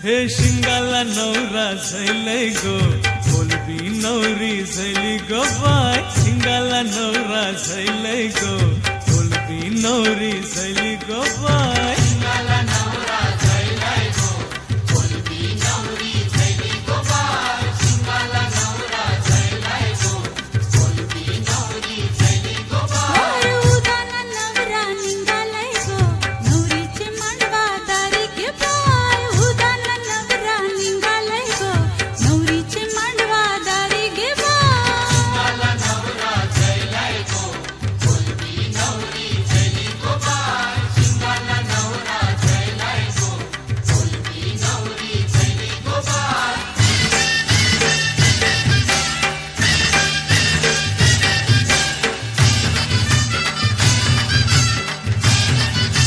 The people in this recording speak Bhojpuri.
हे शिंगाला नवरा झैले गो बोलबी नवरी झैली गो बाय शिंगाला नवरा झैले गो बोलबी नवरी झैली गो बाय